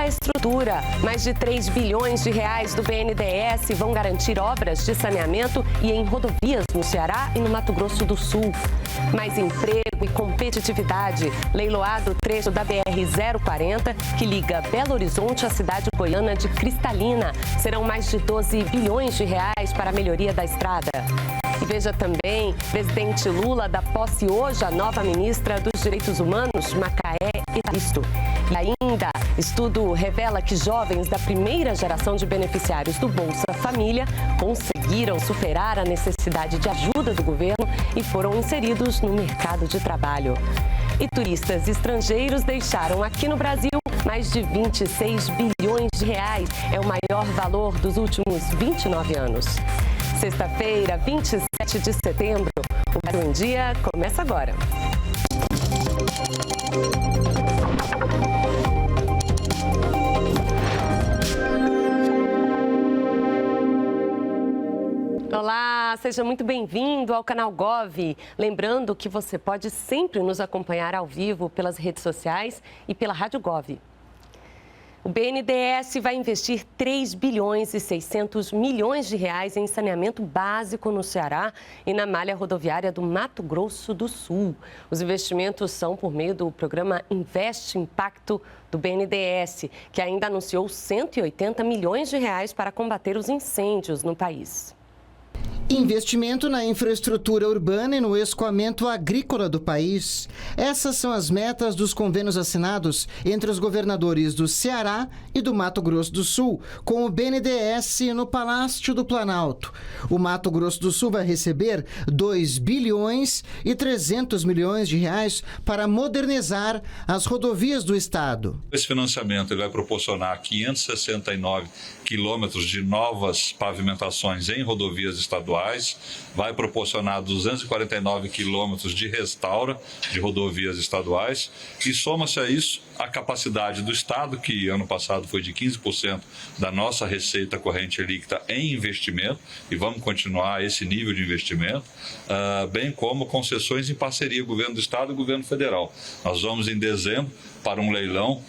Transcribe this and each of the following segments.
infraestrutura. Mais de 3 bilhões de reais do BNDES vão garantir obras de saneamento e em rodovias no Ceará e no Mato Grosso do Sul. Mais emprego e competitividade. Leiloado o trecho da BR-040, que liga Belo Horizonte à cidade goiana de Cristalina. Serão mais de 12 bilhões de reais para a melhoria da estrada. E veja também, presidente Lula dá posse hoje à nova ministra dos Direitos Humanos, Macaé Evaristo. E ainda, estudo revela que jovens da primeira geração de beneficiários do Bolsa Família conseguiram superar a necessidade de ajuda do governo e foram inseridos no mercado de trabalho. E turistas estrangeiros deixaram aqui no Brasil mais de 26 bilhões de reais. É o maior valor dos últimos 29 anos. Sexta-feira, 27 de setembro, o Brasil em Dia começa agora. Olá, seja muito bem-vindo ao canal Gov. Lembrando que você pode sempre nos acompanhar ao vivo pelas redes sociais e pela Rádio Gov. O BNDES vai investir 3 bilhões e 600 milhões de reais em saneamento básico no Ceará e na malha rodoviária do Mato Grosso do Sul. Os investimentos são por meio do programa Investe Impacto do BNDES, que ainda anunciou 180 milhões de reais para combater os incêndios no país. Investimento na infraestrutura urbana e no escoamento agrícola do país. Essas são as metas dos convênios assinados entre os governadores do Ceará e do Mato Grosso do Sul, com o BNDES no Palácio do Planalto. O Mato Grosso do Sul vai receber 2 bilhões e 300 milhões de reais para modernizar as rodovias do estado. Esse financiamento ele vai proporcionar 569 quilômetros de novas pavimentações em rodovias estaduais, vai proporcionar 249 quilômetros de restauro de rodovias estaduais e soma-se a isso a capacidade do Estado, que ano passado foi de 15% da nossa receita corrente líquida em investimento, e vamos continuar esse nível de investimento, bem como concessões em parceria governo do Estado e governo federal. Nós vamos em dezembro para um leilão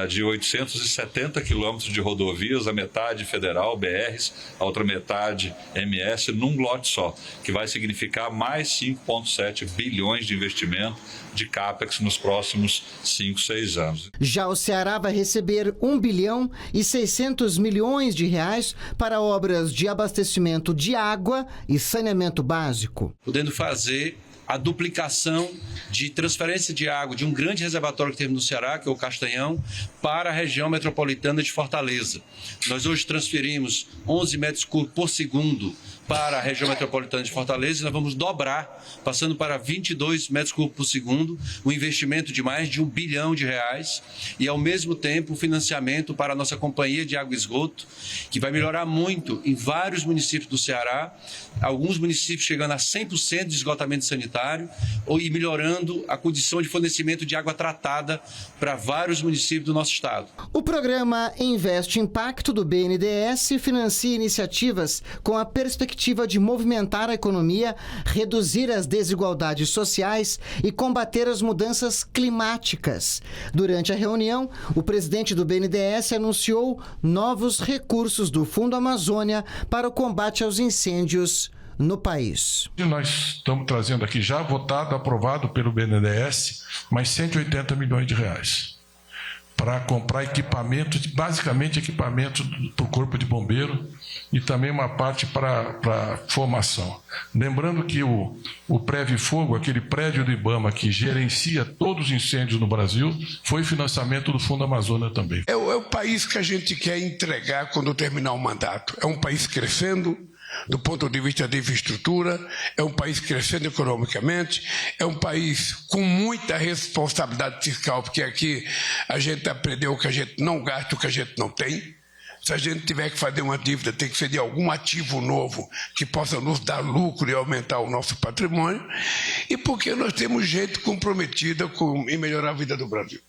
de 870 quilômetros de rodovias, a metade federal, BRs, a outra metade MS, num lote só, que vai significar mais 5,7 bilhões de investimento de CAPEX nos próximos 5, 6 anos. Já o Ceará vai receber 1 bilhão e 600 milhões de reais para obras de abastecimento de água e saneamento básico. Podendo fazer a duplicação de transferência de água de um grande reservatório que temos no Ceará, que é o Castanhão, para a região metropolitana de Fortaleza. Nós hoje transferimos 11 metros cúbicos por segundo para a região metropolitana de Fortaleza e nós vamos dobrar, passando para 22 metros cúbicos por segundo, um investimento de mais de 1 bilhão de reais e, ao mesmo tempo, o financiamento para a nossa companhia de água e esgoto, que vai melhorar muito em vários municípios do Ceará, alguns municípios chegando a 100% de esgotamento sanitário e melhorando a condição de fornecimento de água tratada para vários municípios do nosso estado. O programa Investe Impacto do BNDES financia iniciativas com a perspectiva de movimentar a economia, reduzir as desigualdades sociais e combater as mudanças climáticas. Durante a reunião, o presidente do BNDES anunciou novos recursos do Fundo Amazônia para o combate aos incêndios no país. Nós estamos trazendo aqui já votado, aprovado pelo BNDES, mais 180 milhões de reais para comprar equipamentos, basicamente equipamentos para o Corpo de Bombeiro e também uma parte para formação. Lembrando que o Preve Fogo, aquele prédio do IBAMA que gerencia todos os incêndios no Brasil, foi financiamento do Fundo Amazônia também. É o país que a gente quer entregar quando terminar o mandato. É um país crescendo, do ponto de vista da infraestrutura, é um país crescendo economicamente, é um país com muita responsabilidade fiscal, porque aqui a gente aprendeu que a gente não gasta o que a gente não tem. Se a gente tiver que fazer uma dívida, tem que ser de algum ativo novo que possa nos dar lucro e aumentar o nosso patrimônio, e porque nós temos gente comprometida em melhorar a vida do Brasil.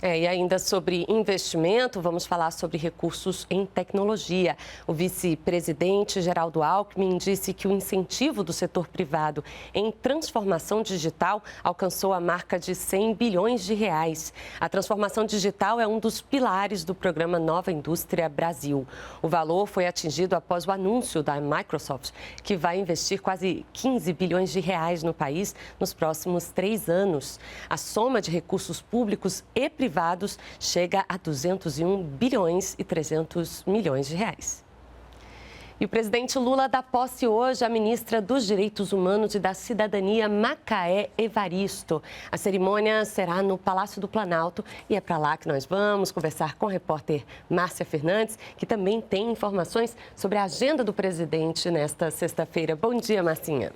E ainda sobre investimento, vamos falar sobre recursos em tecnologia. O vice-presidente Geraldo Alckmin disse que o incentivo do setor privado em transformação digital alcançou a marca de 100 bilhões de reais. A transformação digital é um dos pilares do programa Nova Indústria Brasil. O valor foi atingido após o anúncio da Microsoft, que vai investir quase 15 bilhões de reais no país nos próximos 3 anos. A soma de recursos públicos e privados chega a 201 bilhões e 300 milhões de reais. E o presidente Lula dá posse hoje à ministra dos Direitos Humanos e da Cidadania, Macaé Evaristo. A cerimônia será no Palácio do Planalto e é para lá que nós vamos conversar com a repórter Márcia Fernandes, que também tem informações sobre a agenda do presidente nesta sexta-feira. Bom dia, Marcinha.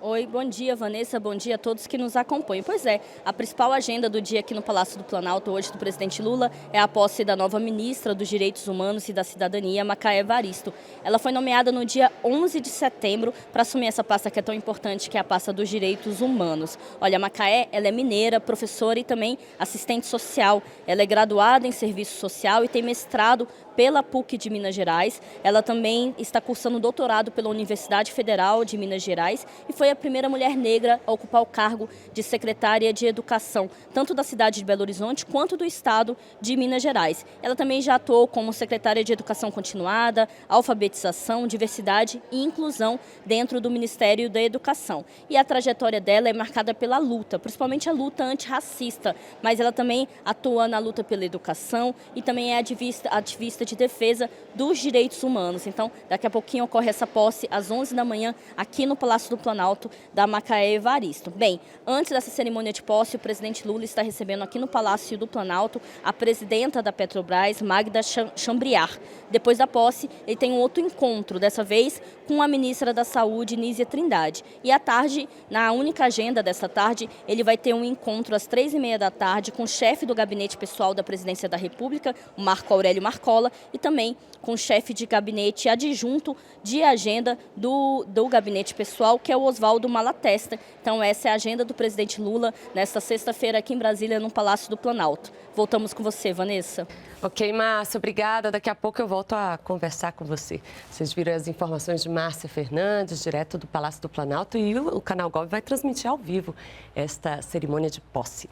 Oi, bom dia, Vanessa, bom dia a todos que nos acompanham. Pois é, a principal agenda do dia aqui no Palácio do Planalto hoje do presidente Lula é a posse da nova ministra dos Direitos Humanos e da Cidadania, Macaé Evaristo. Ela foi nomeada no dia 11 de setembro para assumir essa pasta que é tão importante, que é a pasta dos Direitos Humanos. Olha, a Macaé, ela é mineira, professora e também assistente social. Ela é graduada em serviço social e tem mestrado pela PUC de Minas Gerais. Ela também está cursando doutorado pela Universidade Federal de Minas Gerais e foi a primeira mulher negra a ocupar o cargo de secretária de Educação, tanto da cidade de Belo Horizonte quanto do estado de Minas Gerais. Ela também já atuou como secretária de Educação Continuada, Alfabetização, Diversidade e Inclusão dentro do Ministério da Educação. E a trajetória dela é marcada pela luta, principalmente a luta antirracista, mas ela também atua na luta pela educação e também é ativista de defesa dos direitos humanos. Então, daqui a pouquinho ocorre essa posse às 11 da manhã aqui no Palácio do Planalto da Macaé Evaristo. Bem, antes dessa cerimônia de posse, o presidente Lula está recebendo aqui no Palácio do Planalto a presidenta da Petrobras, Magda Chambriard. Depois da posse, ele tem um outro encontro, dessa vez com a ministra da Saúde, Nízia Trindade. E à tarde, na única agenda dessa tarde, ele vai ter um encontro às 3h30 da tarde com o chefe do gabinete pessoal da Presidência da República, o Marco Aurélio Marcola, e também com o chefe de gabinete adjunto de agenda do gabinete pessoal, que é o Oswaldo Malatesta. Então essa é a agenda do presidente Lula nesta sexta-feira aqui em Brasília, no Palácio do Planalto. Voltamos com você, Vanessa. Ok, Márcia, obrigada. Daqui a pouco eu volto a conversar com você. Vocês viram as informações de Márcia Fernandes, direto do Palácio do Planalto, e o Canal Gov vai transmitir ao vivo esta cerimônia de posse.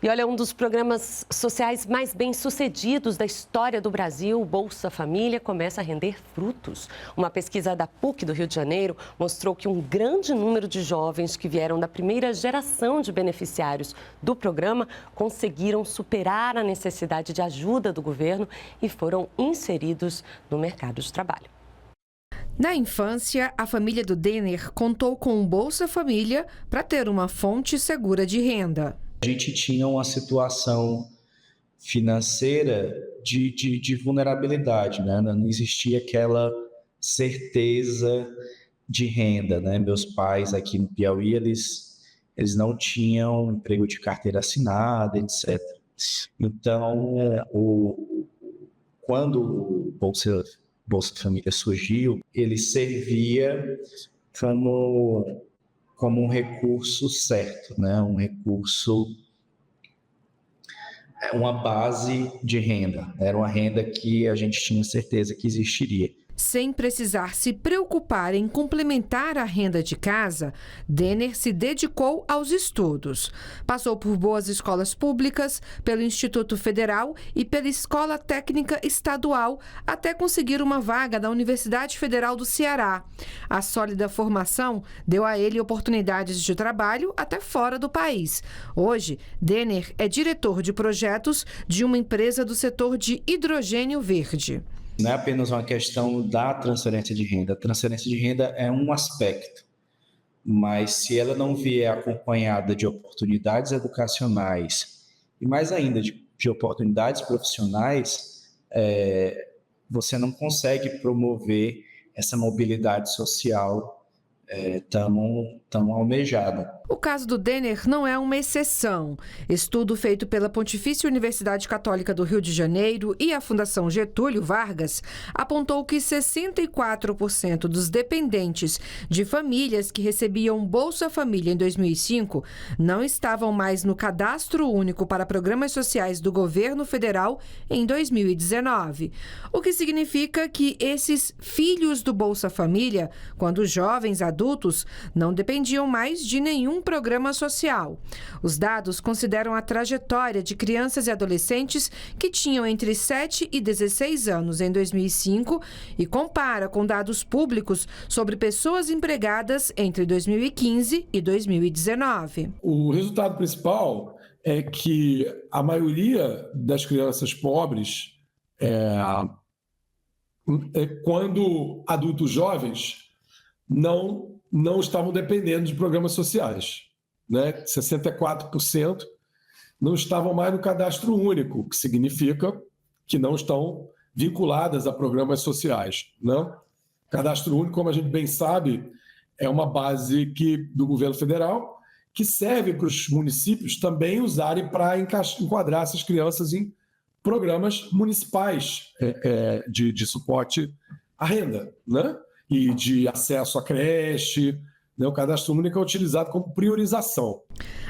E olha, um dos programas sociais mais bem-sucedidos da história do Brasil, o Bolsa Família, começa a render frutos. Uma pesquisa da PUC do Rio de Janeiro mostrou que um grande número de jovens que vieram da primeira geração de beneficiários do programa conseguiram superar a necessidade de ajuda do governo e foram inseridos no mercado de trabalho. Na infância, a família do Denner contou com o Bolsa Família para ter uma fonte segura de renda. A gente tinha uma situação financeira de vulnerabilidade, né? Não existia aquela certeza de renda, né? Meus pais aqui no Piauí, eles não tinham emprego de carteira assinada, etc. Então, quando o Bolsa Família surgiu, ele servia como um recurso certo, né? Um recurso, uma base de renda. Era uma renda que a gente tinha certeza que existiria. Sem precisar se preocupar em complementar a renda de casa, Denner se dedicou aos estudos. Passou por boas escolas públicas, pelo Instituto Federal e pela Escola Técnica Estadual, até conseguir uma vaga na Universidade Federal do Ceará. A sólida formação deu a ele oportunidades de trabalho até fora do país. Hoje, Denner é diretor de projetos de uma empresa do setor de hidrogênio verde. Não é apenas uma questão da transferência de renda. A transferência de renda é um aspecto, mas se ela não vier acompanhada de oportunidades educacionais e mais ainda de oportunidades profissionais, você não consegue promover essa mobilidade social tão almejada. O caso do Denner não é uma exceção. Estudo feito pela Pontifícia Universidade Católica do Rio de Janeiro e a Fundação Getúlio Vargas apontou que 64% dos dependentes de famílias que recebiam Bolsa Família em 2005 não estavam mais no Cadastro Único para Programas Sociais do governo federal em 2019. O que significa que esses filhos do Bolsa Família, quando jovens adultos, não dependiam mais de nenhum programa social. Os dados consideram a trajetória de crianças e adolescentes que tinham entre 7 e 16 anos em 2005 e compara com dados públicos sobre pessoas empregadas entre 2015 e 2019. O resultado principal é que a maioria das crianças pobres, quando adultos jovens, não estavam dependendo de programas sociais, né? 64% não estavam mais no cadastro único, o que significa que não estão vinculadas a programas sociais, né? Cadastro único, como a gente bem sabe, é uma base do governo federal que serve para os municípios também usarem para enquadrar essas crianças em programas municipais de suporte à renda, né? E de acesso à creche, né? O cadastro único é utilizado como priorização.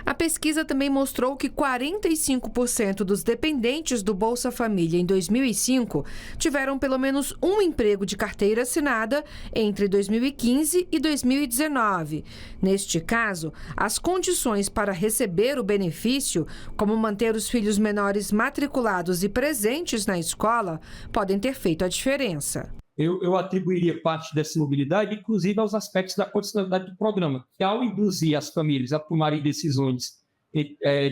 A pesquisa também mostrou que 45% dos dependentes do Bolsa Família em 2005 tiveram pelo menos um emprego de carteira assinada entre 2015 e 2019. Neste caso, as condições para receber o benefício, como manter os filhos menores matriculados e presentes na escola, podem ter feito a diferença. Eu atribuiria parte dessa mobilidade, inclusive, aos aspectos da condicionalidade do programa, que ao induzir as famílias a tomarem decisões,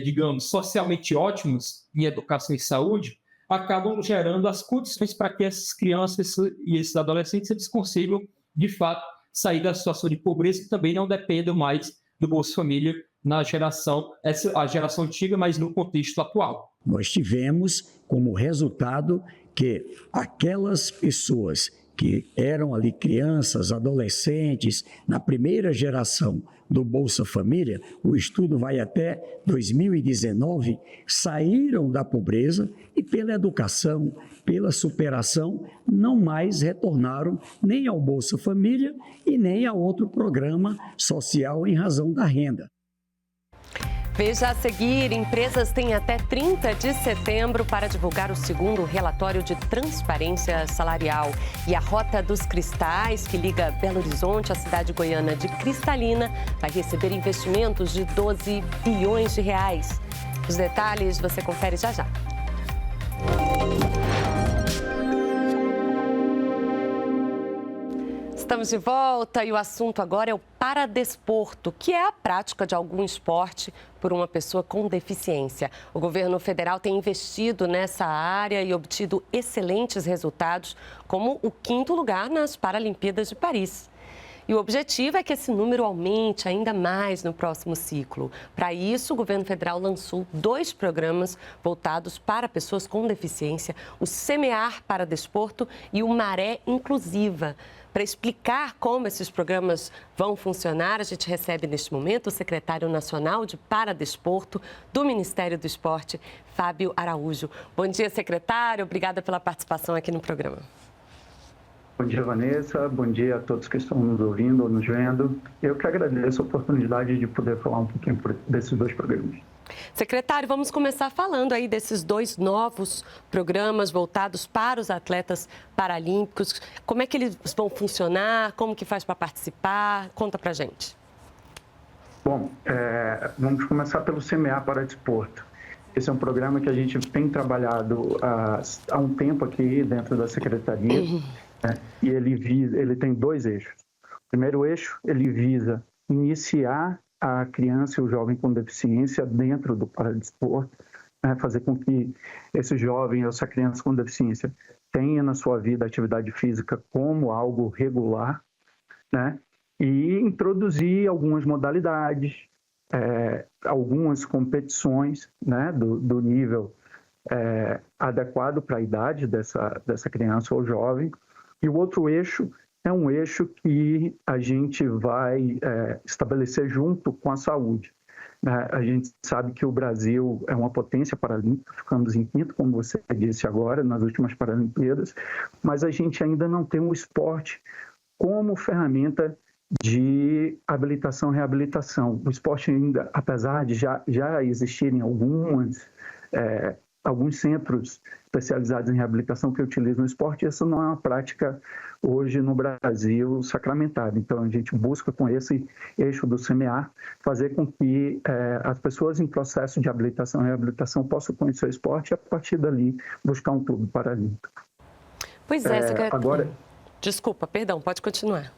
digamos, socialmente ótimas em educação e saúde, acabam gerando as condições para que essas crianças e esses adolescentes eles consigam, de fato, sair da situação de pobreza e também não dependam mais do Bolsa Família na geração, a geração antiga, mas no contexto atual. Nós tivemos como resultado que aquelas pessoas que eram ali crianças, adolescentes, na primeira geração do Bolsa Família, o estudo vai até 2019, saíram da pobreza e pela educação, pela superação, não mais retornaram nem ao Bolsa Família e nem a outro programa social em razão da renda. Veja a seguir, empresas têm até 30 de setembro para divulgar o segundo relatório de transparência salarial. E a Rota dos Cristais, que liga Belo Horizonte à cidade goiana de Cristalina, vai receber investimentos de 12 bilhões de reais. Os detalhes você confere já já. Estamos de volta e o assunto agora é o paradesporto, que é a prática de algum esporte por uma pessoa com deficiência. O governo federal tem investido nessa área e obtido excelentes resultados, como o 5º lugar nas Paralimpíadas de Paris. E o objetivo é que esse número aumente ainda mais no próximo ciclo. Para isso, o governo federal lançou 2 programas voltados para pessoas com deficiência, o Semear Paradesporto e o Maré Inclusiva. Para explicar como esses programas vão funcionar, a gente recebe neste momento o secretário nacional de Paradesporto do Ministério do Esporte, Fábio Araújo. Bom dia, secretário. Obrigada pela participação aqui no programa. Bom dia, Vanessa. Bom dia a todos que estão nos ouvindo ou nos vendo. Eu que agradeço a oportunidade de poder falar um pouquinho desses 2 programas. Secretário, vamos começar falando aí desses 2 novos programas voltados para os atletas paralímpicos. Como é que eles vão funcionar? Como que faz para participar? Conta pra gente. Bom, vamos começar pelo Semear Paradesporto. Esse é um programa que a gente tem trabalhado há um tempo aqui dentro da Secretaria, né? E ele tem 2 eixos. O primeiro eixo, ele visa iniciar a criança e o jovem com deficiência dentro do paradesporto, né? Fazer com que esse jovem ou essa criança com deficiência tenha na sua vida a atividade física como algo regular, né? E introduzir algumas modalidades, algumas competições, né? do nível adequado para a idade dessa criança ou jovem. E o outro eixo é um eixo que a gente vai estabelecer junto com a saúde. A gente sabe que o Brasil é uma potência paralímpica, ficamos em quinto, como você disse agora, nas últimas Paralimpíadas, mas a gente ainda não tem um esporte como ferramenta de habilitação e reabilitação. O esporte ainda, apesar de já existirem alguns centros especializados em reabilitação que utilizam o esporte, isso não é uma prática hoje no Brasil sacramentada. Então, a gente busca, com esse eixo do CMA, fazer com que as pessoas em processo de habilitação e reabilitação possam conhecer o esporte e, a partir dali, buscar um clube paralímpico. Pois é, secretário. Agora... Desculpa, perdão, pode continuar.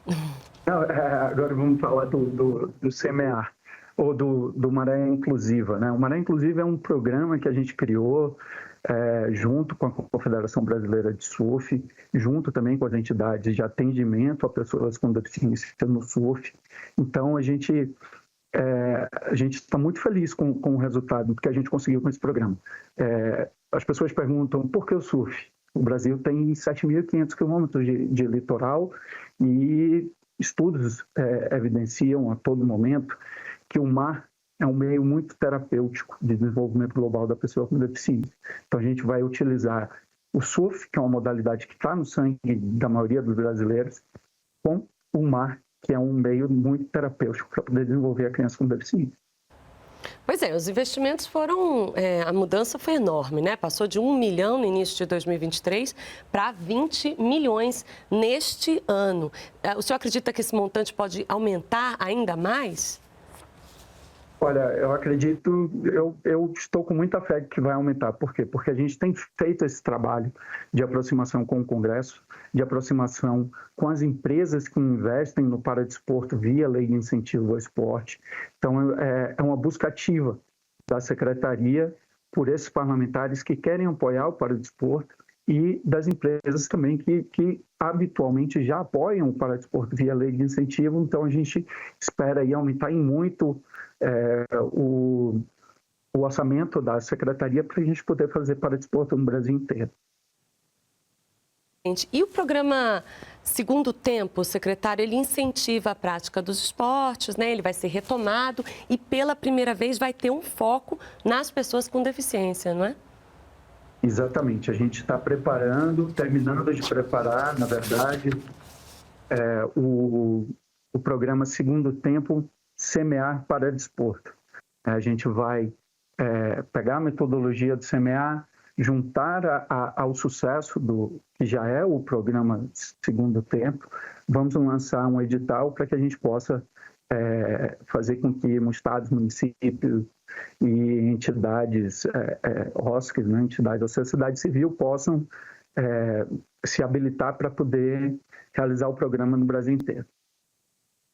Não, agora vamos falar do CMA, ou do Maré Inclusiva, né? O Maré Inclusiva é um programa que a gente criou junto com a Confederação Brasileira de Surf, junto também com as entidades de atendimento a pessoas com deficiência no surf. Então, a gente está muito feliz com o resultado que a gente conseguiu com esse programa. As pessoas perguntam, por que o surf? O Brasil tem 7.500 quilômetros de litoral e estudos evidenciam a todo momento que o mar é um meio muito terapêutico de desenvolvimento global da pessoa com deficiência. Então, a gente vai utilizar o surf, que é uma modalidade que está no sangue da maioria dos brasileiros, com o mar, que é um meio muito terapêutico para poder desenvolver a criança com deficiência. Pois é, os investimentos foram... a mudança foi enorme, né? Passou de 1 milhão no início de 2023 para 20 milhões neste ano. O senhor acredita que esse montante pode aumentar ainda mais? Olha, eu acredito, eu estou com muita fé que vai aumentar. Por quê? Porque a gente tem feito esse trabalho de aproximação com o Congresso, de aproximação com as empresas que investem no paradesporto via Lei de Incentivo ao Esporte. Então, é uma busca ativa da Secretaria por esses parlamentares que querem apoiar o paradesporto e das empresas também que habitualmente já apoiam o paradesporto via Lei de Incentivo. Então, a gente espera aí aumentar em muito o orçamento da Secretaria para a gente poder fazer paradesporto no Brasil inteiro. E o programa Segundo Tempo, secretário, ele incentiva a prática dos esportes, né? Ele vai ser retomado e pela primeira vez vai ter um foco nas pessoas com deficiência, não é? Exatamente, a gente está terminando de preparar, na verdade, o programa Segundo Tempo Semear para Desporto. A gente vai pegar a metodologia do CMA, juntar ao sucesso que já é o programa Segundo Tempo, vamos lançar um edital para que a gente possa fazer com que estados, municípios e entidades, OSCs, né, entidades da sociedade civil, possam se habilitar para poder realizar o programa no Brasil inteiro.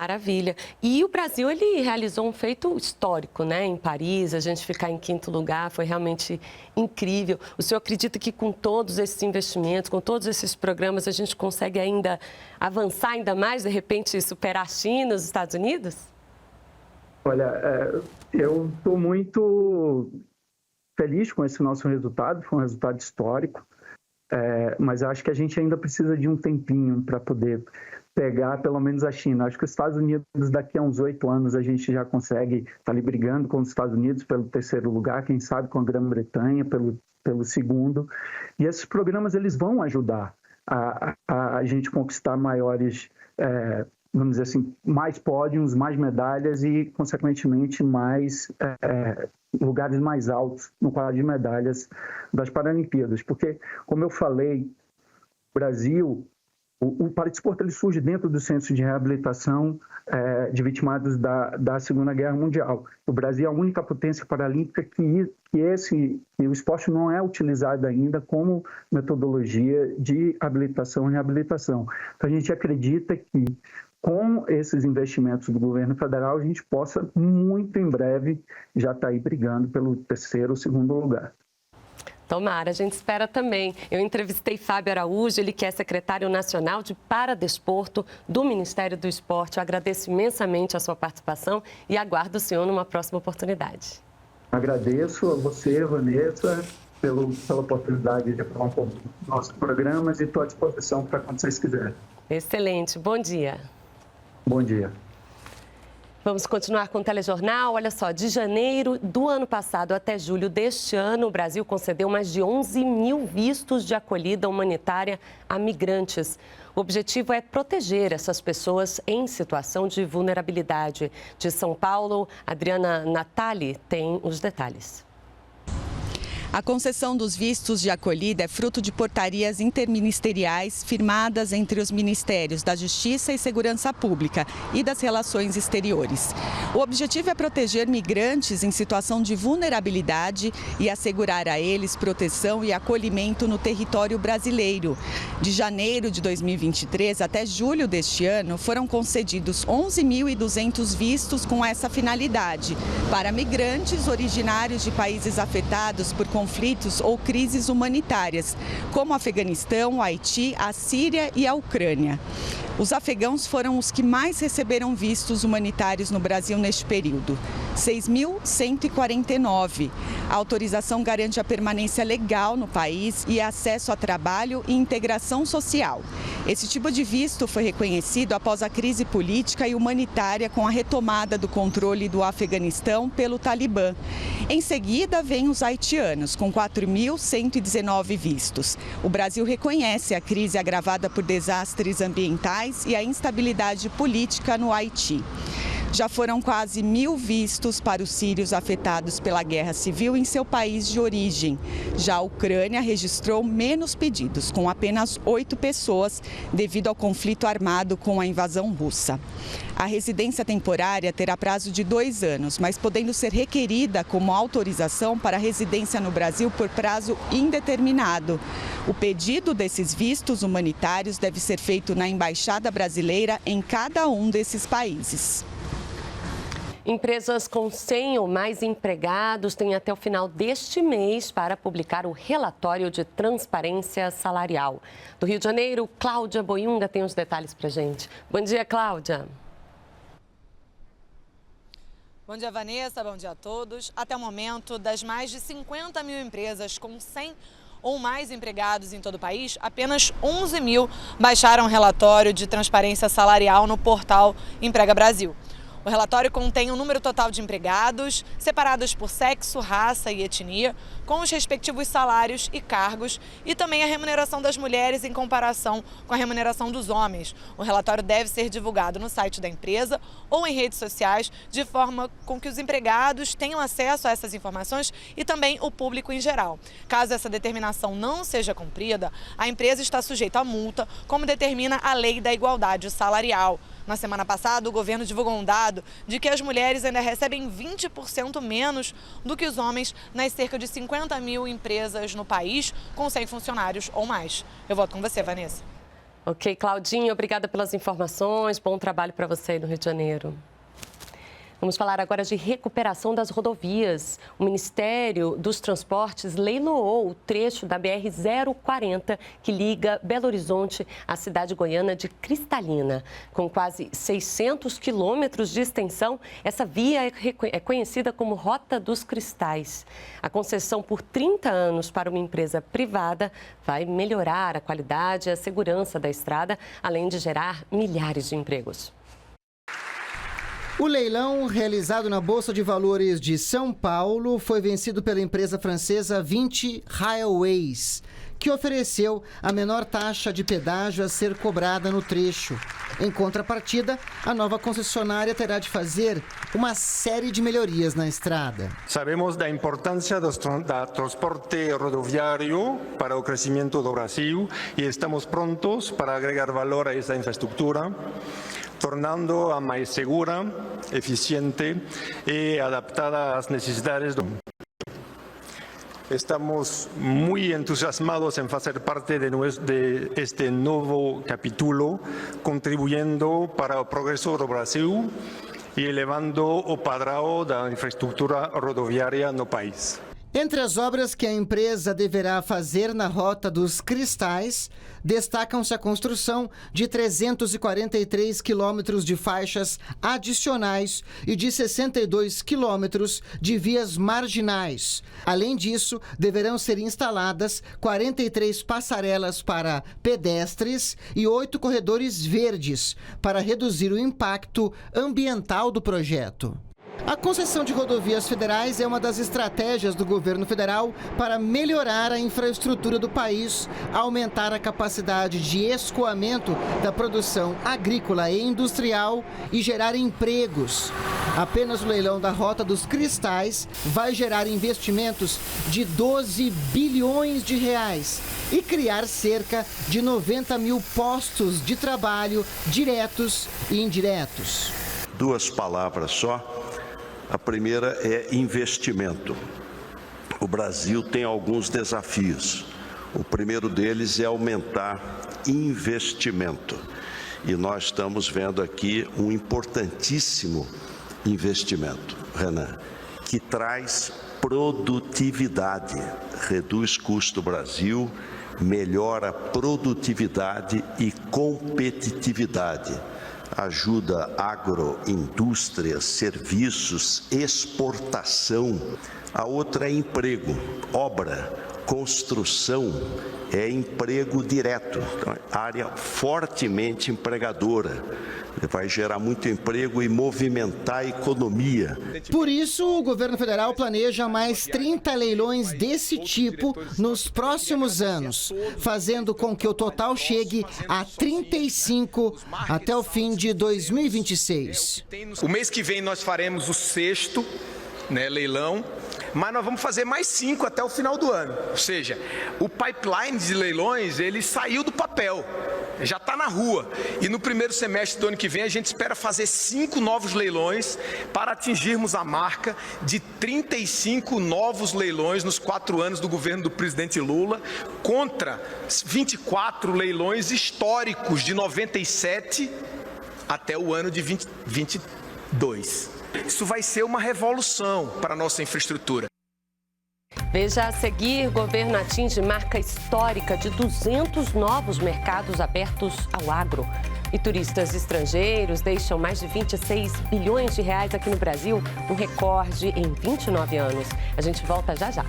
Maravilha. E o Brasil, ele realizou um feito histórico, né? Em Paris, a gente ficar em quinto lugar, foi realmente incrível. O senhor acredita que com todos esses investimentos, com todos esses programas, a gente consegue ainda avançar ainda mais, de repente superar a China, os Estados Unidos? Olha, eu estou muito feliz com esse nosso resultado, foi um resultado histórico, mas acho que a gente ainda precisa de um tempinho para poder pegar pelo menos a China. Acho que os Estados Unidos, daqui a uns 8 anos, a gente já consegue estar ali brigando com os Estados Unidos pelo 3º lugar, quem sabe com a Grã-Bretanha pelo 2º. E esses programas, eles vão ajudar a gente conquistar maiores, vamos dizer assim, mais pódios, mais medalhas e, consequentemente, mais lugares mais altos no quadro de medalhas das Paralimpíadas. Porque, como eu falei, o Brasil... O paradesporto ele surge dentro do Centro de Reabilitação de Vitimados da Segunda Guerra Mundial. O Brasil é a única potência paralímpica que o esporte não é utilizado ainda como metodologia de habilitação e reabilitação. Então, a gente acredita que, com esses investimentos do governo federal, a gente possa, muito em breve, já estar aí brigando pelo 3º ou 2º lugar. Tomara, a gente espera também. Eu entrevistei Fábio Araújo, ele que é secretário nacional de Paradesporto do Ministério do Esporte. Eu agradeço imensamente a sua participação e aguardo o senhor numa próxima oportunidade. Agradeço a você, Vanessa, pela oportunidade de falar um pouco dos nossos programas e estou à disposição para quando vocês quiserem. Excelente, bom dia. Bom dia. Vamos continuar com o telejornal. Olha só, de janeiro do ano passado até julho deste ano, o Brasil concedeu mais de 11 mil vistos de acolhida humanitária a migrantes. O objetivo é proteger essas pessoas em situação de vulnerabilidade. De São Paulo, Adriana Natali tem os detalhes. A concessão dos vistos de acolhida é fruto de portarias interministeriais firmadas entre os Ministérios da Justiça e Segurança Pública e das Relações Exteriores. O objetivo é proteger migrantes em situação de vulnerabilidade e assegurar a eles proteção e acolhimento no território brasileiro. De janeiro de 2023 até julho deste ano, foram concedidos 11.200 vistos com essa finalidade para migrantes originários de países afetados por conflitos ou crises humanitárias, como o Afeganistão, o Haiti, a Síria e a Ucrânia. Os afegãos foram os que mais receberam vistos humanitários no Brasil neste período, 6.149. A autorização garante a permanência legal no país e acesso a trabalho e integração social. Esse tipo de visto foi reconhecido após a crise política e humanitária com a retomada do controle do Afeganistão pelo Talibã. Em seguida, vêm os haitianos, com 4.119 vistos. O Brasil reconhece a crise agravada por desastres ambientais e a instabilidade política no Haiti. Já foram quase 1.000 vistos para os sírios afetados pela guerra civil em seu país de origem. Já a Ucrânia registrou menos pedidos, com apenas 8 pessoas, devido ao conflito armado com a invasão russa. A residência temporária terá prazo de 2 anos, mas podendo ser requerida como autorização para residência no Brasil por prazo indeterminado. O pedido desses vistos humanitários deve ser feito na Embaixada Brasileira em cada um desses países. Empresas com 100 ou mais empregados têm até o final deste mês para publicar o relatório de transparência salarial. Do Rio de Janeiro, Cláudia Boiunga tem os detalhes para a gente. Bom dia, Cláudia. Bom dia, Vanessa. Bom dia a todos. Até o momento, das mais de 50 mil empresas com 100 ou mais empregados em todo o país, apenas 11 mil baixaram o relatório de transparência salarial no portal Emprega Brasil. O relatório contém o número total de empregados, separados por sexo, raça e etnia, com os respectivos salários e cargos, e também a remuneração das mulheres em comparação com a remuneração dos homens. O relatório deve ser divulgado no site da empresa ou em redes sociais, de forma com que os empregados tenham acesso a essas informações e também o público em geral. Caso essa determinação não seja cumprida, a empresa está sujeita a multa, como determina a Lei da Igualdade Salarial. Na semana passada, o governo divulgou um dado de que as mulheres ainda recebem 20% menos do que os homens nas cerca de 50 mil empresas no país, com 100 funcionários ou mais. Eu volto com você, Vanessa. Ok, Claudinha, obrigada pelas informações. Bom trabalho para você aí no Rio de Janeiro. Vamos falar agora de recuperação das rodovias. O Ministério dos Transportes leiloou o trecho da BR-040 que liga Belo Horizonte à cidade goiana de Cristalina. Com quase 600 quilômetros de extensão, essa via é conhecida como Rota dos Cristais. A concessão por 30 anos para uma empresa privada vai melhorar a qualidade e a segurança da estrada, além de gerar milhares de empregos. O leilão realizado na Bolsa de Valores de São Paulo foi vencido pela empresa francesa Vinci Railways, que ofereceu a menor taxa de pedágio a ser cobrada no trecho. Em contrapartida, a nova concessionária terá de fazer uma série de melhorias na estrada. Sabemos da importância do transporte rodoviário para o crescimento do Brasil e estamos prontos para agregar valor a essa infraestrutura, tornando-a mais segura, eficiente e adaptada às necessidades do mundo. Estamos muy entusiasmados en fazer parte de este novo capítulo, contribuyendo para o progresso do Brasil e elevando o padrão da infraestrutura rodoviária no país. Entre as obras que a empresa deverá fazer na Rota dos Cristais, destacam-se a construção de 343 quilômetros de faixas adicionais e de 62 quilômetros de vias marginais. Além disso, deverão ser instaladas 43 passarelas para pedestres e 8 corredores verdes para reduzir o impacto ambiental do projeto. A concessão de rodovias federais é uma das estratégias do governo federal para melhorar a infraestrutura do país, aumentar a capacidade de escoamento da produção agrícola e industrial e gerar empregos. Apenas o leilão da Rota dos Cristais vai gerar investimentos de 12 bilhões de reais e criar cerca de 90 mil postos de trabalho diretos e indiretos. Duas palavras só. A primeira é investimento. O Brasil tem alguns desafios. O primeiro deles é aumentar investimento. E nós estamos vendo aqui um importantíssimo investimento, Renan, que traz produtividade, reduz custo do Brasil, melhora produtividade e competitividade. Ajuda agroindústria, serviços, exportação. A outra é emprego, obra, construção, é emprego direto, então, área fortemente empregadora. Vai gerar muito emprego e movimentar a economia. Por isso, o governo federal planeja mais 30 leilões desse tipo nos próximos anos, fazendo com que o total chegue a 35 até o fim de 2026. O mês que vem nós faremos o 6º, leilão, mas nós vamos fazer mais 5 até o final do ano. Ou seja, o pipeline de leilões, ele saiu do papel, já está na rua. E no primeiro semestre do ano que vem, a gente espera fazer 5 novos leilões para atingirmos a marca de 35 novos leilões nos 4 anos do governo do presidente Lula, contra 24 leilões históricos de 97 até o ano de 2022. Isso vai ser uma revolução para a nossa infraestrutura. Veja a seguir, o governo atinge marca histórica de 200 novos mercados abertos ao agro. E turistas estrangeiros deixam mais de 26 bilhões de reais aqui no Brasil, um recorde em 29 anos. A gente volta já já.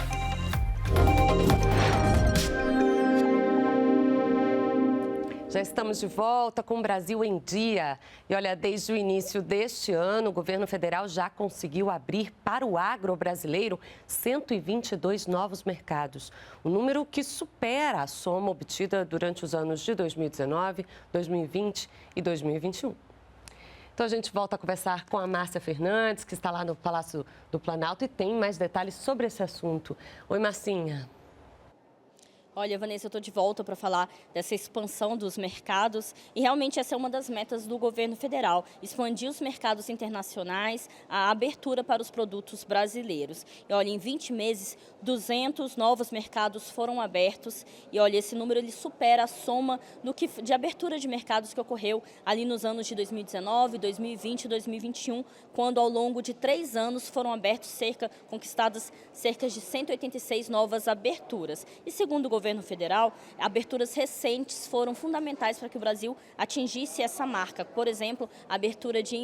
Já estamos de volta com o Brasil em Dia. E olha, desde o início deste ano, o governo federal já conseguiu abrir para o agro brasileiro 122 novos mercados. Um número que supera a soma obtida durante os anos de 2019, 2020 e 2021. Então a gente volta a conversar com a Márcia Fernandes, que está lá no Palácio do Planalto e tem mais detalhes sobre esse assunto. Oi, Marcinha. Olha, Vanessa, eu estou de volta para falar dessa expansão dos mercados e realmente essa é uma das metas do governo federal, expandir os mercados internacionais, a abertura para os produtos brasileiros. E olha, em 20 meses, 200 novos mercados foram abertos e olha, esse número ele supera a soma de abertura de mercados que ocorreu ali nos anos de 2019, 2020 e 2021, quando ao longo de 3 anos foram conquistadas cerca de 186 novas aberturas. E segundo o governo federal, aberturas recentes foram fundamentais para que o Brasil atingisse essa marca. Por exemplo, a abertura de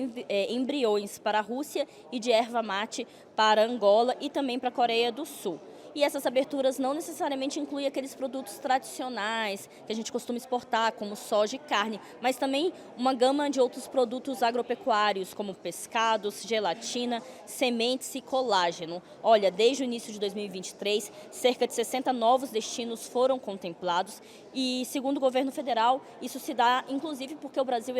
embriões para a Rússia e de erva mate para Angola e também para a Coreia do Sul. E essas aberturas não necessariamente incluem aqueles produtos tradicionais que a gente costuma exportar, como soja e carne, mas também uma gama de outros produtos agropecuários, como pescados, gelatina, sementes e colágeno. Olha, desde o início de 2023, cerca de 60 novos destinos foram contemplados e, segundo o governo federal, isso se dá inclusive porque o Brasil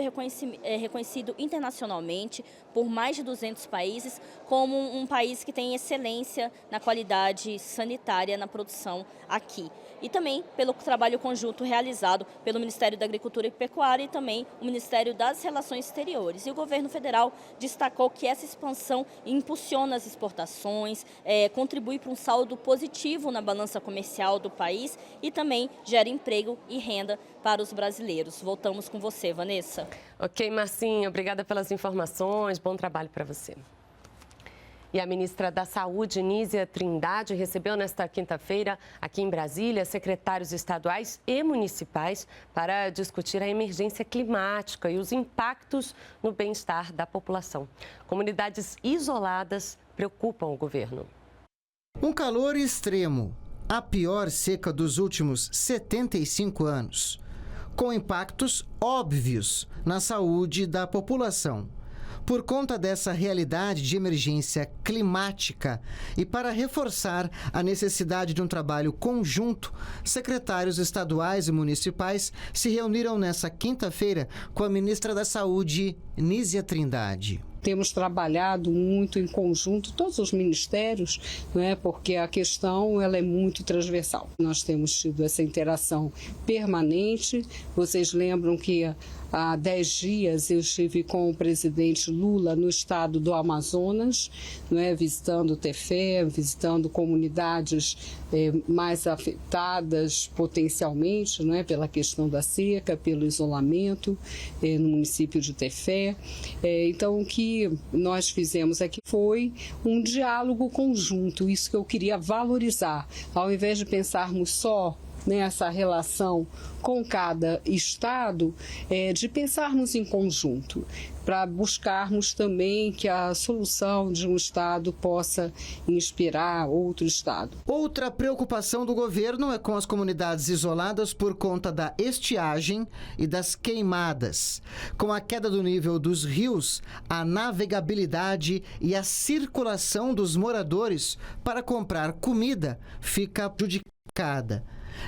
é reconhecido internacionalmente por mais de 200 países como um país que tem excelência na qualidade sanitária na produção aqui. E também pelo trabalho conjunto realizado pelo Ministério da Agricultura e Pecuária e também o Ministério das Relações Exteriores. E o governo federal destacou que essa expansão impulsiona as exportações, contribui para um saldo positivo na balança comercial do país e também gera emprego e renda para os brasileiros. Voltamos com você, Vanessa. Ok, Marcinha, obrigada pelas informações, bom trabalho para você. E a ministra da Saúde, Nízia Trindade, recebeu nesta quinta-feira, aqui em Brasília, secretários estaduais e municipais para discutir a emergência climática e os impactos no bem-estar da população. Comunidades isoladas preocupam o governo. Um calor extremo, a pior seca dos últimos 75 anos, com impactos óbvios na saúde da população. Por conta dessa realidade de emergência climática e para reforçar a necessidade de um trabalho conjunto, secretários estaduais e municipais se reuniram nesta quinta-feira com a ministra da Saúde, Nízia Trindade. Temos trabalhado muito em conjunto, todos os ministérios, porque a questão ela é muito transversal. Nós temos tido essa interação permanente. Vocês lembram que há 10 dias eu estive com o presidente Lula no estado do Amazonas, visitando o Tefé, visitando comunidades mais afetadas potencialmente pela questão da seca, pelo isolamento no município de Tefé. Então, o que nós fizemos aqui foi um diálogo conjunto, isso que eu queria valorizar, ao invés de pensarmos só nessa relação com cada estado, de pensarmos em conjunto, para buscarmos também que a solução de um estado possa inspirar outro estado. Outra preocupação do governo é com as comunidades isoladas por conta da estiagem e das queimadas. Com a queda do nível dos rios, a navegabilidade e a circulação dos moradores para comprar comida fica prejudicada.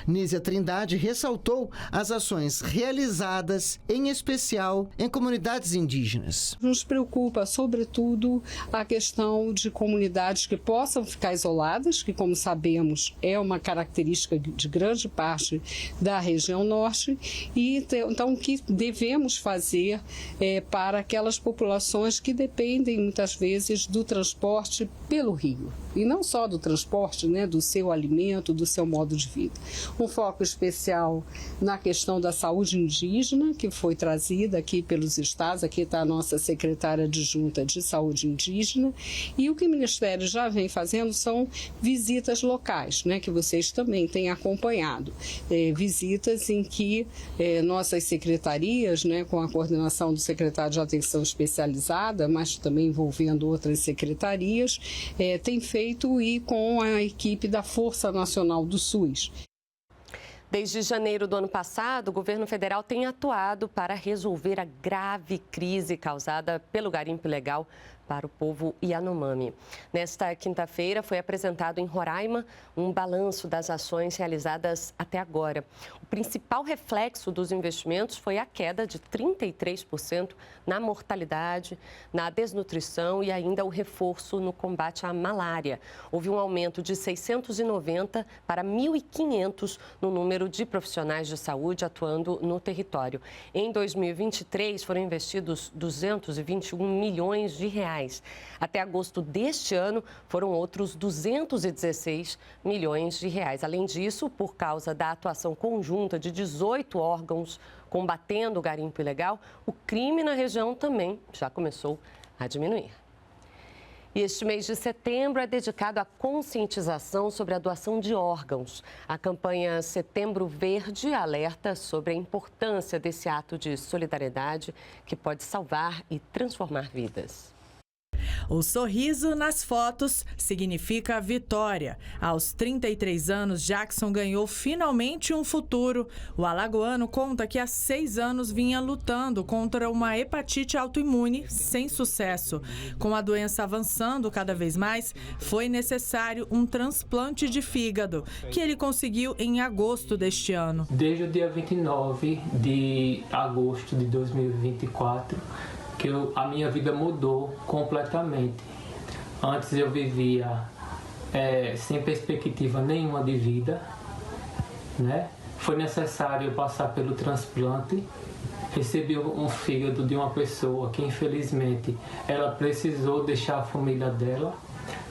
Nízia Trindade ressaltou as ações realizadas, em especial em comunidades indígenas. Nos preocupa, sobretudo, a questão de comunidades que possam ficar isoladas, que, como sabemos, é uma característica de grande parte da região norte, e então o que devemos fazer para aquelas populações que dependem, muitas vezes, do transporte pelo rio. E não só do transporte, do seu alimento, do seu modo de vida. Um foco especial na questão da saúde indígena, que foi trazida aqui pelos estados. Aqui está a nossa secretária adjunta de saúde indígena. E o que o Ministério já vem fazendo são visitas locais, que vocês também têm acompanhado. Visitas em que nossas secretarias, com a coordenação do secretário de Atenção Especializada, mas também envolvendo outras secretarias, tem feito e com a equipe da Força Nacional do SUS. Desde janeiro do ano passado, o governo federal tem atuado para resolver a grave crise causada pelo garimpo ilegal para o povo Yanomami. Nesta quinta-feira foi apresentado em Roraima um balanço das ações realizadas até agora. O principal reflexo dos investimentos foi a queda de 33% na mortalidade, na desnutrição e ainda o reforço no combate à malária. Houve um aumento de 690 para 1.500 no número de profissionais de saúde atuando no território. Em 2023 foram investidos 221 milhões de reais. Até agosto deste ano, foram outros 216 milhões de reais. Além disso, por causa da atuação conjunta de 18 órgãos combatendo o garimpo ilegal, o crime na região também já começou a diminuir. E este mês de setembro é dedicado à conscientização sobre a doação de órgãos. A campanha Setembro Verde alerta sobre a importância desse ato de solidariedade que pode salvar e transformar vidas. O sorriso nas fotos significa vitória. Aos 33 anos, Jackson ganhou finalmente um futuro. O alagoano conta que há 6 anos vinha lutando contra uma hepatite autoimune sem sucesso. Com a doença avançando cada vez mais, foi necessário um transplante de fígado, que ele conseguiu em agosto deste ano. Desde o dia 29 de agosto de 2024, que a minha vida mudou completamente. Antes eu vivia sem perspectiva nenhuma de vida, Foi necessário passar pelo transplante. Recebi um fígado de uma pessoa que, infelizmente, ela precisou deixar a família dela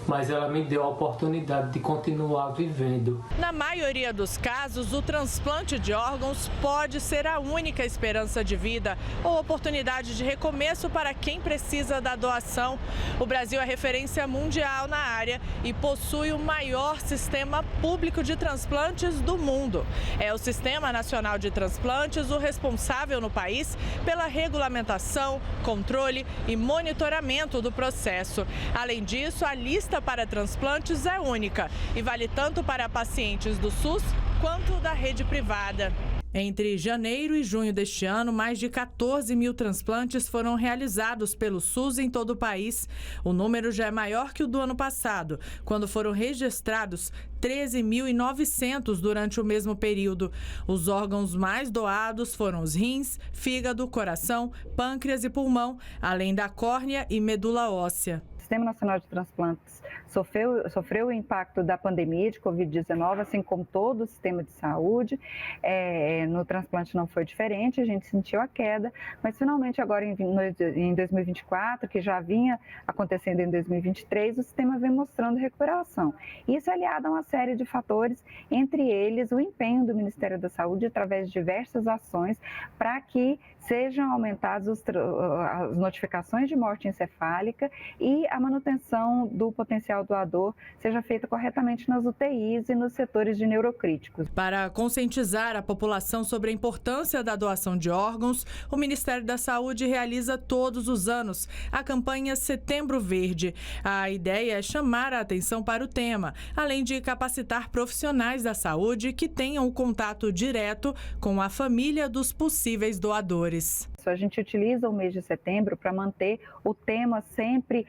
mas ela me deu a oportunidade de continuar vivendo. Na maioria dos casos, o transplante de órgãos pode ser a única esperança de vida ou oportunidade de recomeço para quem precisa da doação. O Brasil é referência mundial na área e possui o maior sistema público de transplantes do mundo. É o Sistema Nacional de Transplantes o responsável no país pela regulamentação, controle e monitoramento do processo. Além disso, a lista para transplantes é única e vale tanto para pacientes do SUS quanto da rede privada. Entre janeiro e junho deste ano, mais de 14 mil transplantes foram realizados pelo SUS em todo o país. O número já é maior que o do ano passado, quando foram registrados 13.900 durante o mesmo período. Os órgãos mais doados foram os rins, fígado, coração, pâncreas e pulmão, além da córnea e medula óssea. O Sistema Nacional de Transplantes sofreu o impacto da pandemia de Covid-19, assim como todo o sistema de saúde. No transplante não foi diferente, a gente sentiu a queda, mas finalmente agora em 2024, que já vinha acontecendo em 2023, o sistema vem mostrando recuperação. Isso é aliado a uma série de fatores, entre eles o empenho do Ministério da Saúde através de diversas ações para que sejam aumentadas as notificações de morte encefálica e a manutenção do potencial doador seja feita corretamente nas UTIs e nos setores de neurocríticos. Para conscientizar a população sobre a importância da doação de órgãos, o Ministério da Saúde realiza todos os anos a campanha Setembro Verde. A ideia é chamar a atenção para o tema, além de capacitar profissionais da saúde que tenham o contato direto com a família dos possíveis doadores. A gente utiliza o mês de setembro para manter o tema sempre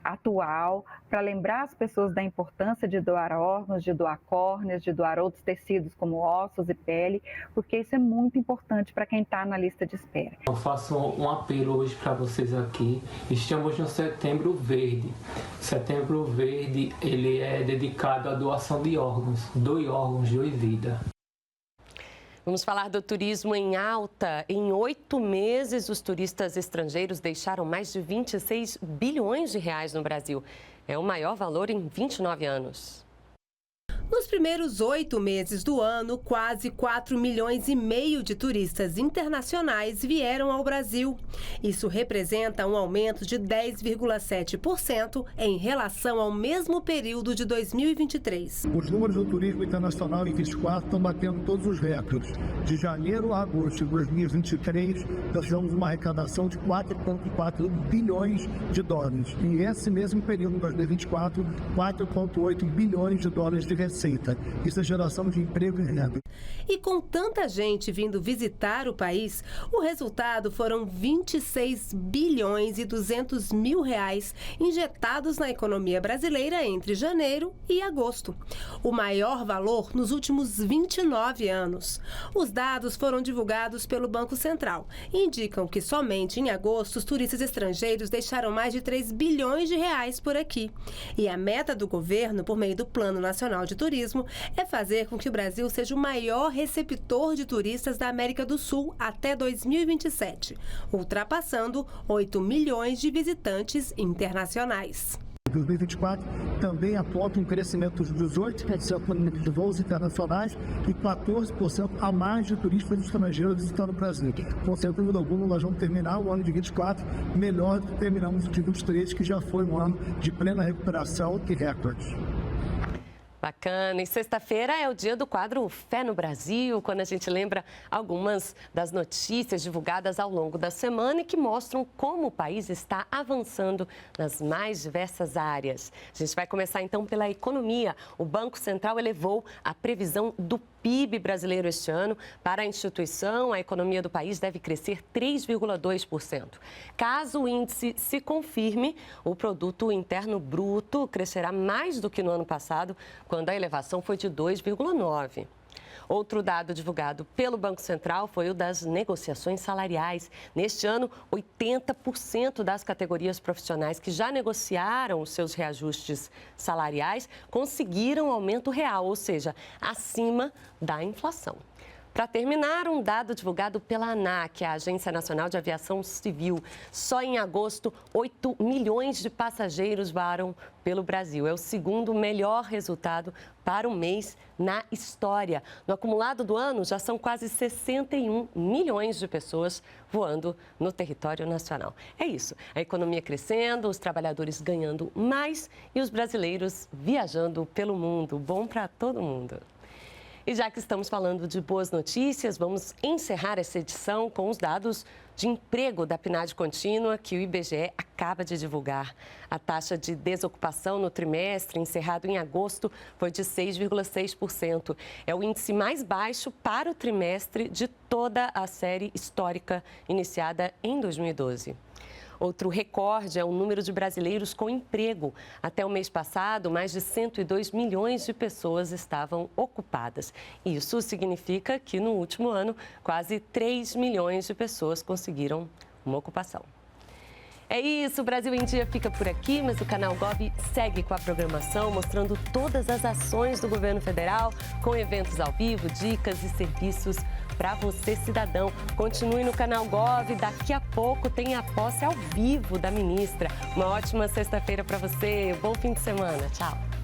atual, para lembrar as pessoas da importância de doar órgãos, de doar córneas, de doar outros tecidos como ossos e pele, porque isso é muito importante para quem está na lista de espera. Eu faço um apelo hoje para vocês aqui. Estamos no Setembro Verde. Setembro Verde, ele é dedicado à doação de órgãos. Doe órgãos, doe vida. Vamos falar do turismo em alta. Em 8 meses, os turistas estrangeiros deixaram mais de 26 bilhões de reais no Brasil. É o maior valor em 29 anos. Nos primeiros 8 meses do ano, quase 4,5 milhões de turistas internacionais vieram ao Brasil. Isso representa um aumento de 10,7% em relação ao mesmo período de 2023. Os números do turismo internacional em 2024 estão batendo todos os recordes. De janeiro a agosto de 2023, nós tivemos uma arrecadação de 4,4 bilhões de dólares. E esse mesmo período de 2024, 4,8 bilhões de dólares de receita. Isso é geração de emprego e renda. E com tanta gente vindo visitar o país, o resultado foram 26 bilhões e 200 mil reais injetados na economia brasileira entre janeiro e agosto. O maior valor nos últimos 29 anos. Os dados foram divulgados pelo Banco Central e indicam que somente em agosto os turistas estrangeiros deixaram mais de 3 bilhões de reais por aqui. E a meta do governo, por meio do Plano Nacional de Turismo, é fazer com que o Brasil seja o maior receptor de turistas da América do Sul até 2027, ultrapassando 8 milhões de visitantes internacionais. 2024 também aponta um crescimento de 18% de voos internacionais e 14% a mais de turistas estrangeiros visitando o Brasil. Sem dúvida alguma, nós vamos terminar o ano de 2024 melhor do que terminamos o de 2023, que já foi um ano de plena recuperação e recordes. Bacana. E sexta-feira é o dia do quadro Fé no Brasil, quando a gente lembra algumas das notícias divulgadas ao longo da semana e que mostram como o país está avançando nas mais diversas áreas. A gente vai começar então pela economia. O Banco Central elevou a previsão do PIB brasileiro este ano. Para a instituição, a economia do país deve crescer 3,2%. Caso o índice se confirme, o produto interno bruto crescerá mais do que no ano passado, quando a elevação foi de 2,9%. Outro dado divulgado pelo Banco Central foi o das negociações salariais. Neste ano, 80% das categorias profissionais que já negociaram os seus reajustes salariais conseguiram aumento real, ou seja, acima da inflação. Para terminar, um dado divulgado pela ANAC, a Agência Nacional de Aviação Civil. Só em agosto, 8 milhões de passageiros voaram pelo Brasil. É o segundo melhor resultado para o mês na história. No acumulado do ano, já são quase 61 milhões de pessoas voando no território nacional. É isso, a economia crescendo, os trabalhadores ganhando mais e os brasileiros viajando pelo mundo. Bom para todo mundo. E já que estamos falando de boas notícias, vamos encerrar essa edição com os dados de emprego da PNAD contínua que o IBGE acaba de divulgar. A taxa de desocupação no trimestre encerrado em agosto foi de 6,6%. É o índice mais baixo para o trimestre de toda a série histórica iniciada em 2012. Outro recorde é o número de brasileiros com emprego. Até o mês passado, mais de 102 milhões de pessoas estavam ocupadas. Isso significa que, no último ano, quase 3 milhões de pessoas conseguiram uma ocupação. É isso, o Brasil em Dia fica por aqui, mas o Canal Gov segue com a programação, mostrando todas as ações do governo federal, com eventos ao vivo, dicas e serviços para você, cidadão. Continue no Canal Gov, daqui a pouco tem a posse ao vivo da ministra. Uma ótima sexta-feira para você, bom fim de semana, tchau.